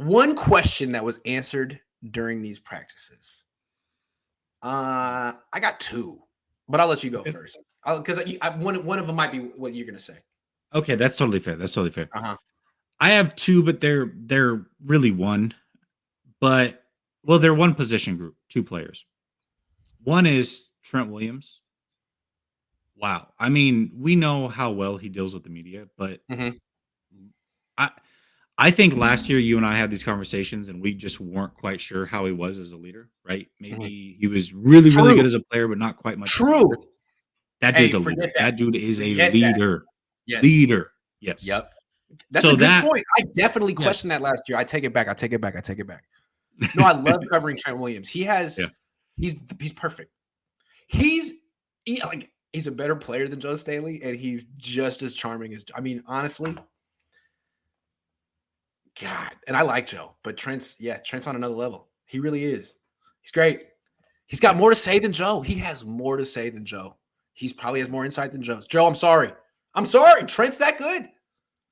one question that was answered during these practices. I got two, but I'll let you go first because one of them might be what you're gonna say. Okay, that's totally fair. That's totally fair. Uh-huh. I have two, but they're really one. But they're one position group, two players. One is Trent Williams. Wow. I mean, we know how well he deals with the media, but Mm-hmm. I I think last year you and I had these conversations and we just weren't quite sure how he was as a leader, right? Mm-hmm. Maybe he was really, really good True. as a player, but not quite much as a True. leader. That Hey, dude's a leader. forget that. That dude is a Forget that. leader. Yes. Leader. Yes. Yep. That's a So good that point. I definitely yes. questioned that last year. I take it back. No, I love covering Trent Williams. Yeah. He's perfect. He's a better player than Joe Staley, and he's just as charming as. I mean, honestly, God, and I like Joe, but Trent's on another level. He really is. He's great. He's got more to say than Joe. He has more to say than Joe. He's probably has more insight than Joe. Joe, I'm sorry. Trent's that good.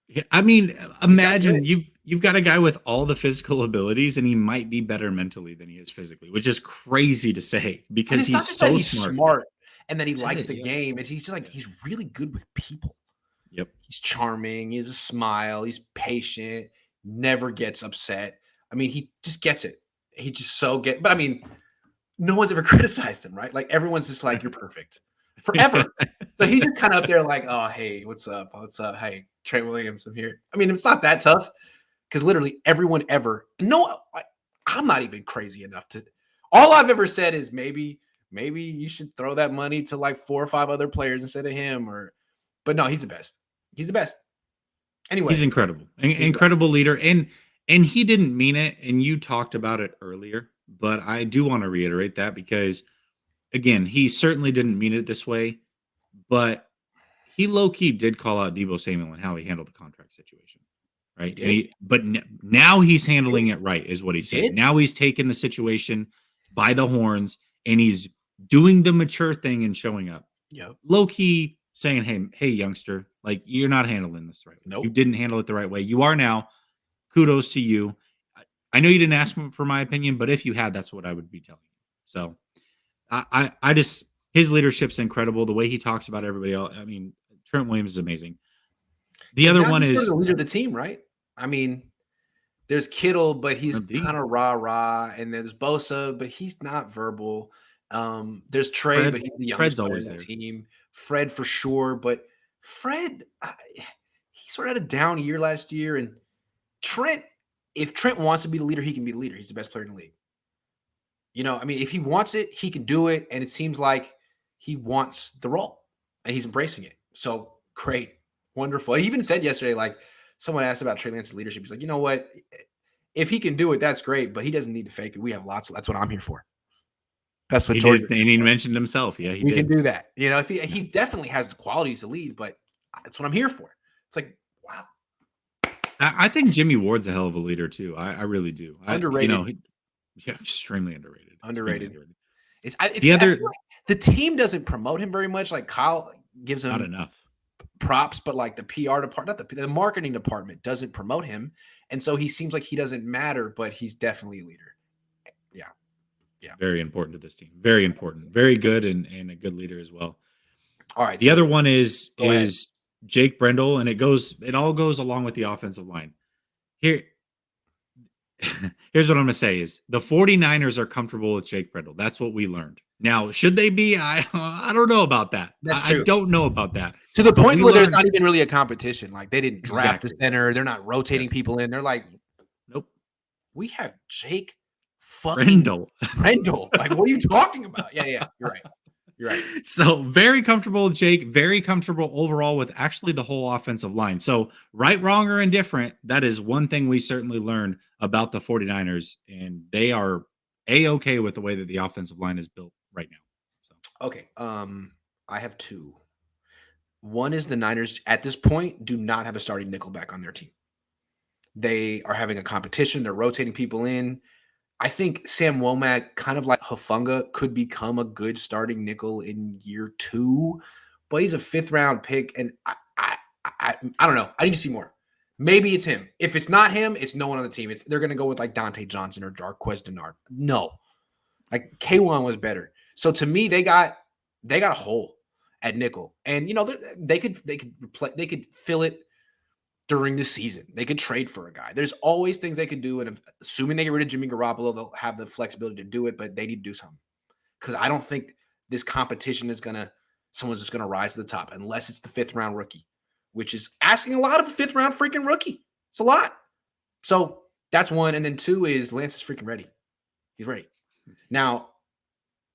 Yeah, I mean, imagine you've got a guy with all the physical abilities, and he might be better mentally than he is physically, which is crazy to say because he's he's so smart. and that he That's likes it, the yeah. game, and he's just like he's really good with people. Yep. He's charming. He has a smile. He's patient. Never gets upset. I mean, he just gets it. He just But I mean, no one's ever criticized him, right? Like everyone's just like, "You're perfect." Forever. So he's just kind of up there like, oh, hey, what's up? What's up? Hey, Trey Williams, I'm here. I mean, it's not that tough because literally everyone I'm not even crazy enough to. All I've ever said is maybe you should throw that money to like 4 or 5 other players instead of him. But no, he's the best. He's the best. Anyway, he's incredible, incredible leader, and he didn't mean it. And you talked about it earlier, but I do want to reiterate that because, again, he certainly didn't mean it this way, but he low key did call out Deebo Samuel and how he handled the contract situation, right? Now he's handling it right, is what he said. Now he's taking the situation by the horns and he's doing the mature thing and showing up. Yep. Low key saying, hey, youngster, like you're not handling this the right way. Nope. You didn't handle it the right way. You are now. Kudos to you. I know you didn't ask me for my opinion, but if you had, that's what I would be telling you. So I just his leadership's incredible. The way he talks about everybody else. I mean, Trent Williams is amazing. The other one is the leader of the team, right? I mean, there's Kittle, but he's kind of rah-rah, and there's Bosa, but he's not verbal. There's Trey, Fred, but he's the youngest Fred's player always on the there. team. Fred for sure, but Fred, he sort of had a down year last year, and Trent, if Trent wants to be the leader, he can be the leader. He's the best player in the league. You know, I mean, if he wants it, he can do it, and it seems like he wants the role, and he's embracing it. So great, wonderful. He even said yesterday, like, someone asked about Trey Lance's leadership. He's like, you know what? If he can do it, that's great, but he doesn't need to fake it. We have lots. That's what I'm here for. That's what he did. And he mentioned himself. Yeah, we can do that. You know, if he definitely has the qualities to lead, but that's what I'm here for. It's like, wow. I think Jimmy Ward's a hell of a leader too. I really do. Underrated. Extremely underrated. Underrated. The team doesn't promote him very much. Like Kyle gives him not enough props, but like the PR department, not the marketing department doesn't promote him. And so he seems like he doesn't matter, but he's definitely a leader. Yeah. Yeah. Very important to this team. Very important. Very good and a good leader as well. All right. The other one is Jake Brendel, and it all goes along with the offensive line. Here's what I'm going to say is the 49ers are comfortable with Jake Brendel. That's what we learned. Now, should they be? I don't know about that. I don't know about that. To the point where there's not even really a competition. Like they didn't draft the center. They're not rotating people in. They're like, nope. We have Jake fucking Brendel. Like, what are you talking about? Yeah. You're right. So very comfortable with Jake, very comfortable overall with actually the whole offensive line. So right, wrong, or indifferent, that is one thing we certainly learned about the 49ers, and they are A-okay with the way that the offensive line is built right now. So. Okay. I have two. One is the Niners at this point do not have a starting nickelback on their team. They are having a competition. They're rotating people in. I think Sam Womack, kind of like Hufanga, could become a good starting nickel in year 2, but he's a 5th round pick, and I don't know. I need to see more. Maybe it's him. If it's not him, it's no one on the team. They're going to go with like Dante Johnson or Jarquez Denard. No, like K1 was better. So to me, they got a hole at nickel, and they could fill it during the season. They could trade for a guy. There's always things they could do, and assuming they get rid of Jimmy Garoppolo, they'll have the flexibility to do it. But they need to do something because I don't think this competition is someone's just gonna rise to the top unless it's the 5th round rookie, which is asking a lot of a 5th round freaking rookie. It's a lot. So that's one, and then 2 is Lance is freaking ready. He's ready. Now,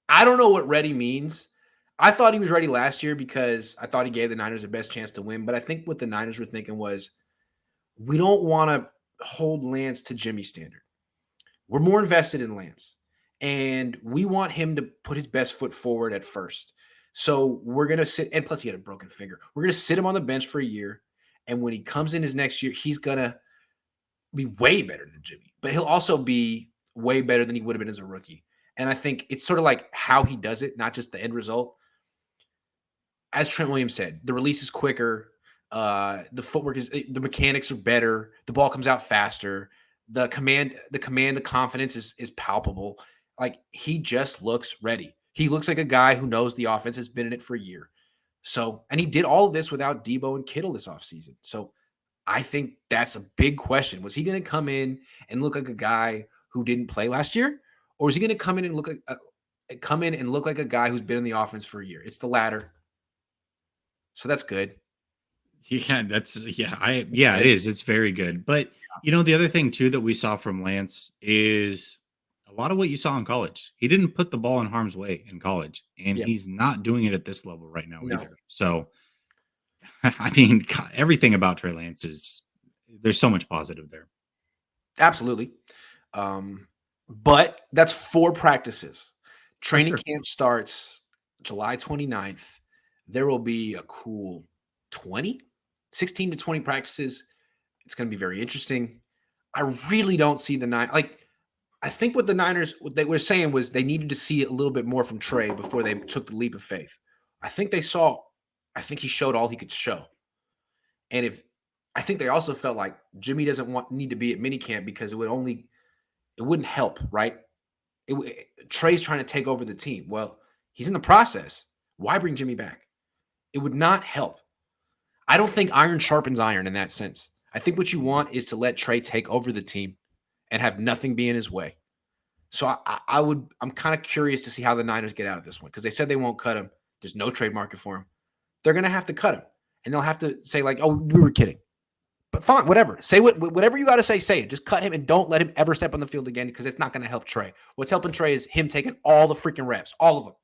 I don't know what ready means. I thought he was ready last year because I thought he gave the Niners the best chance to win. But I think what the Niners were thinking was, we don't want to hold Lance to Jimmy's standard. We're more invested in Lance, and we want him to put his best foot forward at first. So we're going to sit, and plus he had a broken finger. We're going to sit him on the bench for a year, and when he comes in his next year, he's going to be way better than Jimmy, but he'll also be way better than he would have been as a rookie. And I think it's sort of like how he does it, not just the end result. As Trent Williams said, the release is quicker. The footwork the mechanics are better. The ball comes out faster. The confidence is palpable. Like, he just looks ready. He looks like a guy who knows the offense, has been in it for a year. So, and he did all of this without Debo and Kittle this offseason. So I think that's a big question. Was he going to come in and look like a guy who didn't play last year? Or is he going to come in and look like a guy who's been in the offense for a year? It's the latter. So that's good. Yeah, it is. It's very good. But the other thing too that we saw from Lance is a lot of what you saw in college. He didn't put the ball in harm's way in college, and he's not doing it at this level right now either. So, I mean, everything about Trey Lance there's so much positive there. Absolutely. But that's 4 practices. Training camp starts July 29th. There will be a cool 16 to 20 practices. It's going to be very interesting. I really don't see the Niners. Like, I think what they were saying was they needed to see a little bit more from Trey before they took the leap of faith. I think he showed all he could show. And I think they also felt like Jimmy doesn't need to be at minicamp because it wouldn't help, right? Trey's trying to take over the team. Well, he's in the process. Why bring Jimmy back? It would not help. I don't think iron sharpens iron in that sense. I think what you want is to let Trey take over the team and have nothing be in his way. So I'm kind of curious to see how the Niners get out of this one, because they said they won't cut him. There's no trade market for him. They're going to have to cut him, and they'll have to say like, "Oh, we were kidding." But fine, whatever. Say whatever you got to say. Say it. Just cut him and don't let him ever step on the field again, because it's not going to help Trey. What's helping Trey is him taking all the freaking reps, all of them.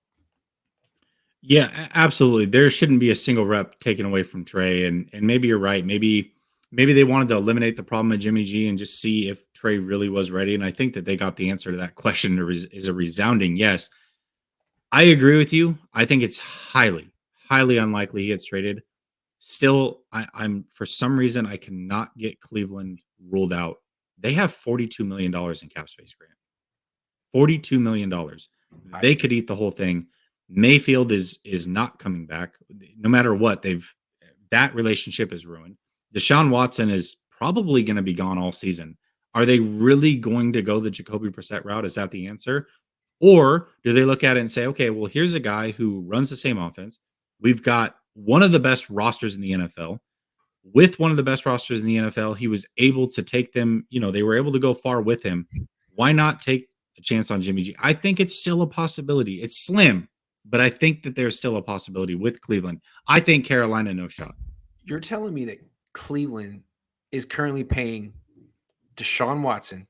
Yeah, absolutely. There shouldn't be a single rep taken away from Trey, and maybe you're right. Maybe they wanted to eliminate the problem of Jimmy G and just see if Trey really was ready. And I think that they got the answer to that question is a resounding yes. I agree with you. I think it's highly, highly unlikely he gets traded. Still, I'm for some reason I cannot get Cleveland ruled out. They have $42 million in cap space, Grant. $42 million. They could eat the whole thing. Mayfield is not coming back. No matter what, that relationship is ruined. Deshaun Watson is probably going to be gone all season. Are they really going to go the Jacoby Brissett route? Is that the answer? Or do they look at it and say, okay, well, here's a guy who runs the same offense. We've got one of the best rosters in the NFL. With one of the best rosters in the NFL, he was able to take them, they were able to go far with him. Why not take a chance on Jimmy G? I think it's still a possibility. It's slim, but I think that there's still a possibility with Cleveland. I think Carolina, no shot. You're telling me that Cleveland is currently paying Deshaun Watson,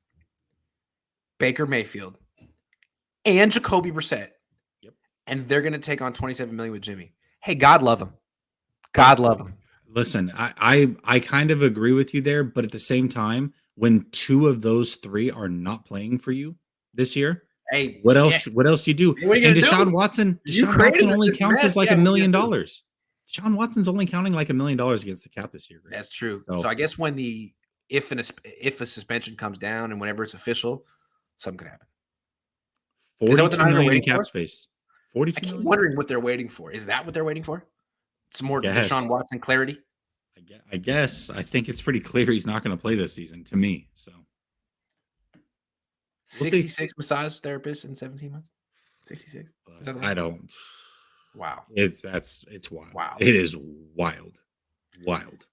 Baker Mayfield, and Jacoby Brissett, and they're going to take on $27 million with Jimmy. Hey, God love him. God love him. Listen, I kind of agree with you there, but at the same time, when 2 of those 3 are not playing for you this year, hey, what else? What else do you do? And Deshaun Watson only counts as like $1 million. Deshaun Watson's only counting like $1 million against the cap this year. Right? That's true. So I guess when if a suspension comes down and whenever it's official, something could happen. $42 million in cap space. $42 million. Wondering what they're waiting for. Is that what they're waiting for? Some more Deshaun Watson clarity? I guess I think it's pretty clear he's not going to play this season to me. So we'll see. 66 massage therapists in 17 months. 66. Is that the I right? don't. Wow. It's wild. Wow. It is wild. Wild.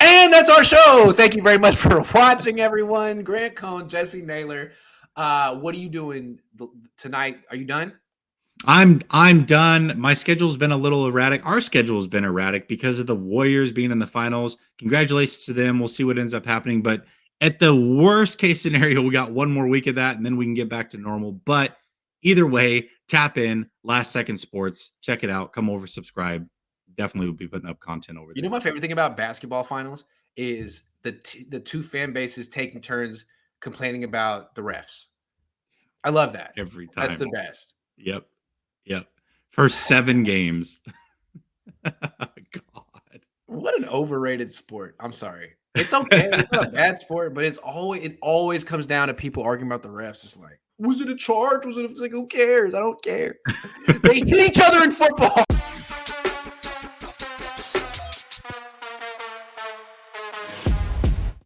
And that's our show. Thank you very much for watching, everyone. Grant Cohn, Jessie Naylor. What are you doing tonight? Are you done? I'm done. My schedule's been a little erratic. Our schedule's been erratic because of the Warriors being in the finals. Congratulations to them. We'll see what ends up happening. But at the worst case scenario, we got one more week of that, and then we can get back to normal. But either way, tap in Last Second Sports. Check it out. Come over, subscribe. Definitely will be putting up content over there. You know, my favorite thing about basketball finals is the two fan bases taking turns complaining about the refs. I love that. Every time. That's the best. Yep. For 7 games. God. What an overrated sport. I'm sorry. It's okay. It's not a bad sport, but it always comes down to people arguing about the refs. It's like, was it a charge? It's like, who cares? I don't care. They hit each other in football.